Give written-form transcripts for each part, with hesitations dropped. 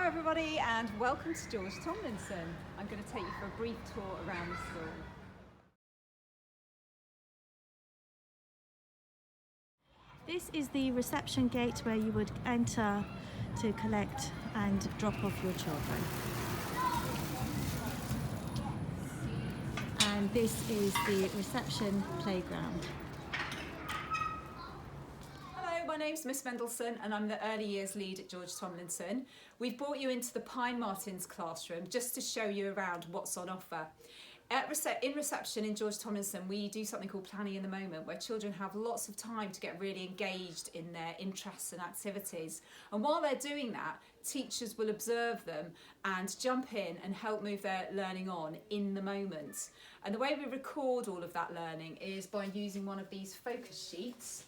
everybody, and welcome to George Tomlinson. I'm going to take you for a brief tour around the school. This is the reception gate where you would enter to collect and drop off your children. And this is the reception playground. My name's Miss Mendelssohn and I'm the early years lead at George Tomlinson. We've brought you into the Pine Martins classroom just to show you around what's on offer. In reception in George Tomlinson, we do something called Planning in the Moment, where children have lots of time to get really engaged in their interests and activities. And while they're doing that, teachers will observe them and jump in and help move their learning on in the moment. And the way we record all of that learning is by using one of these focus sheets.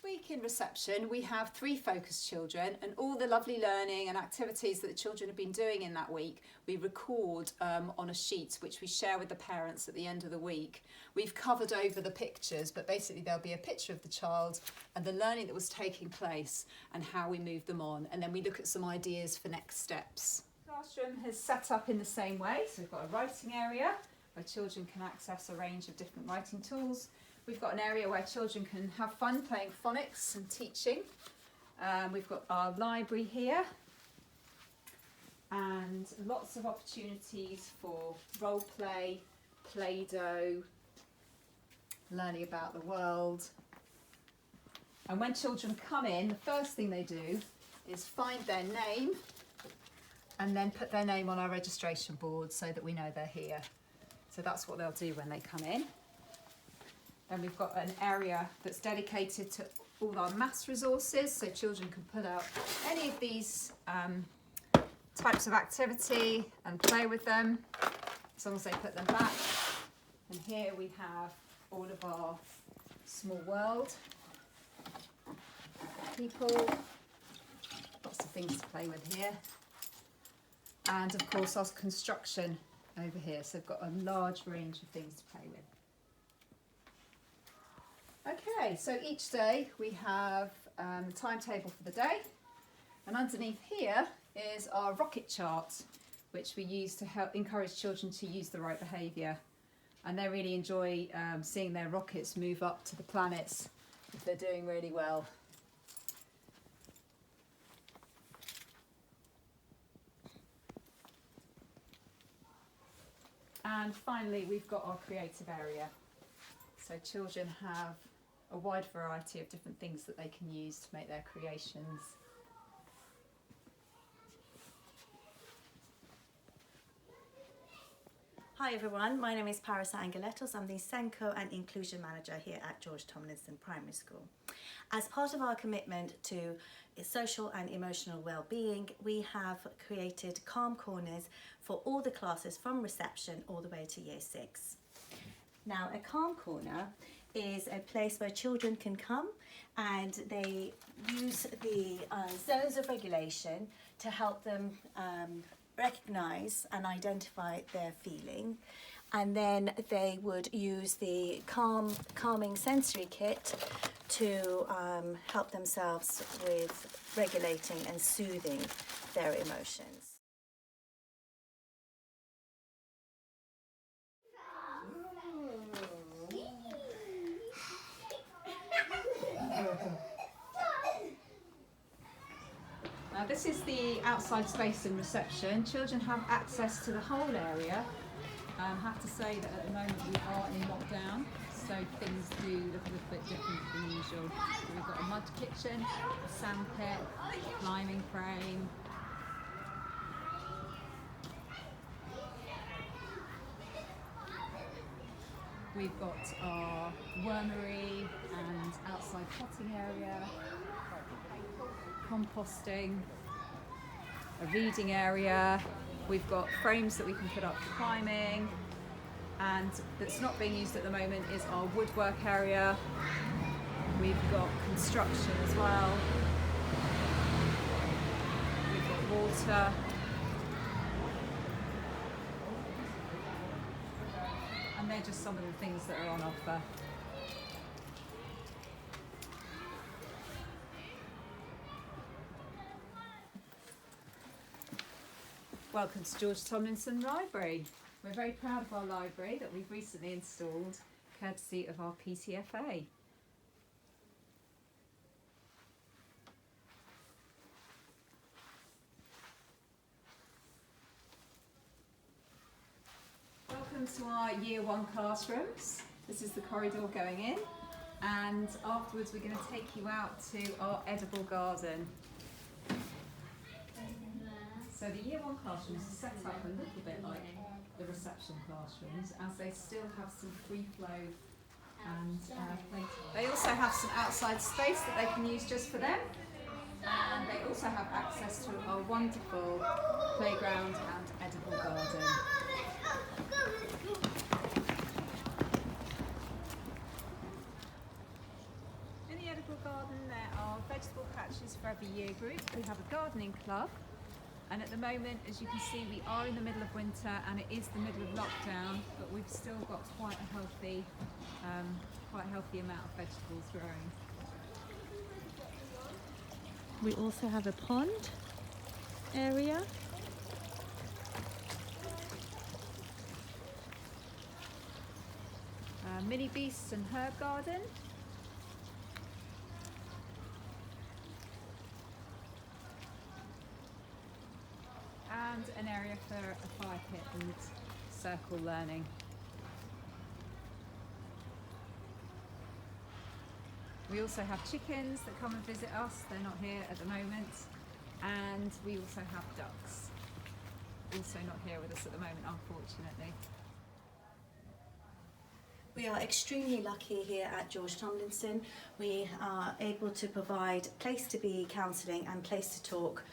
Week in reception we have 3 focused children, and all the lovely learning and activities that the children have been doing in that week we record on a sheet which we share with the parents at the end of the week. We've covered over the pictures, but basically there'll be a picture of the child and the learning that was taking place and how we move them on, and then we look at some ideas for next steps. The classroom is set up in the same way, so we've got a writing area where children can access a range of different writing tools. We've got an area where children can have fun playing phonics and teaching. We've got our library here and lots of opportunities for role play, Play-Doh, learning about the world. And when children come in, the first thing they do is find their name and then put their name on our registration board so that we know they're here. So that's what they'll do when they come in. Then we've got an area that's dedicated to all our maths resources, so children can pull out any of these types of activity and play with them, as long as they put them back. And here we have all of our small world people, lots of things to play with here. And of course our construction over here, so we've got a large range of things to play with. Okay, so each day we have the timetable for the day, and underneath here is our rocket chart, which we use to help encourage children to use the right behaviour. And they really enjoy seeing their rockets move up to the planets if they're doing really well. And finally, we've got our creative area. So children have a wide variety of different things that they can use to make their creations. Hi everyone, my name is Parasa Angeletos. I'm the Senko and Inclusion Manager here at George Tomlinson Primary School. As part of our commitment to social and emotional well-being, we have created calm corners for all the classes from reception all the way to year 6. Now, a calm corner is a place where children can come and they use the zones of regulation to help them recognize and identify their feeling, and then they would use the calming sensory kit to help themselves with regulating and soothing their emotions. Now this is the outside space in reception. Children have access to the whole area. I have to say that at the moment we are in lockdown, so things do look a little bit different than usual. So we've got a mud kitchen, a sand pit, a climbing frame. We've got our wormery and outside potting area, composting, a reading area. We've got frames that we can put up for climbing, and that's not being used at the moment is our woodwork area. We've got construction as well. We've got water. And they're just some of the things that are on offer. Welcome to George Tomlinson Library. We're very proud of our library that we've recently installed, courtesy of our PTFA. Welcome to our Year 1 classrooms. This is the corridor going in, and afterwards we're going to take you out to our edible garden. So the Year 1 classrooms are set up a little bit like the reception classrooms, as they still have some free flow and playtime. They also have some outside space that they can use just for them, and they also have access to our wonderful playground and edible garden. In the edible garden there are vegetable patches for every year group. We have a gardening club, and at the moment, as you can see, we are in the middle of winter and it is the middle of lockdown, but we've still got quite a healthy amount of vegetables growing. We also have a pond area. Mini beasts and herb garden. And an area for a fire pit and circle learning. We also have chickens that come and visit us. They're not here at the moment. And we also have ducks. Also not here with us at the moment, unfortunately. We are extremely lucky here at George Tomlinson. We are able to provide place to be counselling and place to talk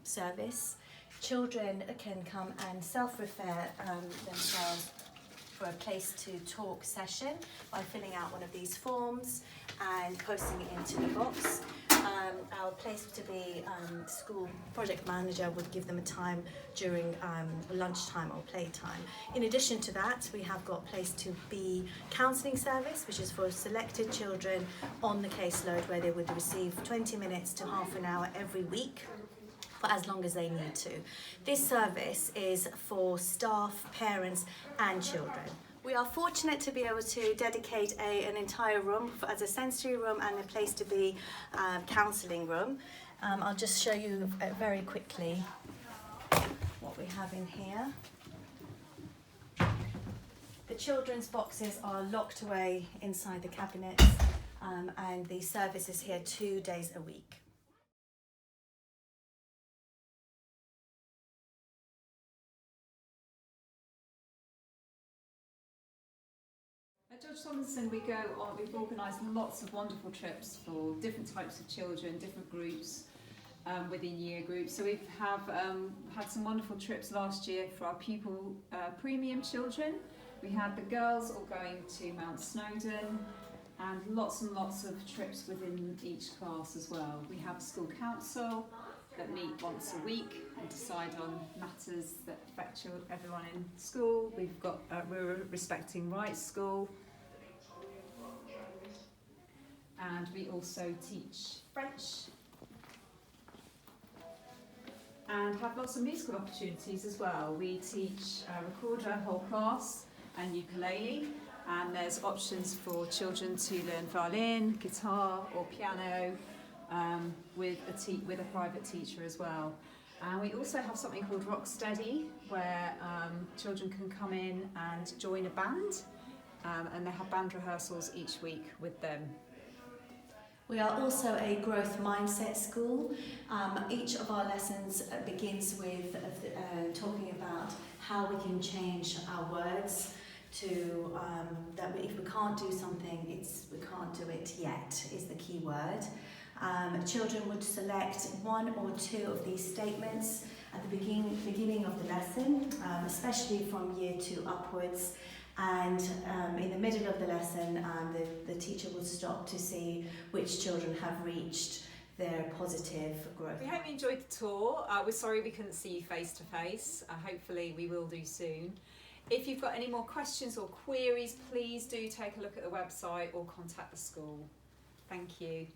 service. Children can come and self-refer themselves for a place to talk session by filling out one of these forms and posting it into the box. Our place to be school project manager would give them a time during lunchtime or playtime. In addition to that, we have got place to be counselling service, which is for selected children on the caseload, where they would receive 20 minutes to half an hour every week for as long as they need to. This service is for staff, parents and children. We are fortunate to be able to dedicate an entire room as a sensory room and a place to be counselling room. I'll just show you very quickly what we have in here. The children's boxes are locked away inside the cabinets, and the service is here 2 days a week. At George Tomlinson we've organised lots of wonderful trips for different types of children, different groups within year groups. So we have had some wonderful trips last year for our pupil premium children. We had the girls all going to Mount Snowdon, and lots of trips within each class as well. We have school council that meet once a week and decide on matters that affect everyone in school. We've got we're Respecting Rights School, and we also teach French and have lots of musical opportunities as well. We teach recorder, whole class, and ukulele, and there's options for children to learn violin, guitar or piano with a private teacher as well. And we also have something called Rock Steady, where children can come in and join a band, and they have band rehearsals each week with them. We are also a growth mindset school. Each of our lessons begins with talking about how we can change our words to that if we can't do something, we can't do it yet is the key word. Children would select one or two of these statements at the beginning of the lesson, especially from year 2 upwards. And in the middle of the lesson, the teacher will stop to see which children have reached their positive growth. We hope you enjoyed the tour. We're sorry we couldn't see you face to face. Hopefully we will do soon. If you've got any more questions or queries, please do take a look at the website or contact the school. Thank you.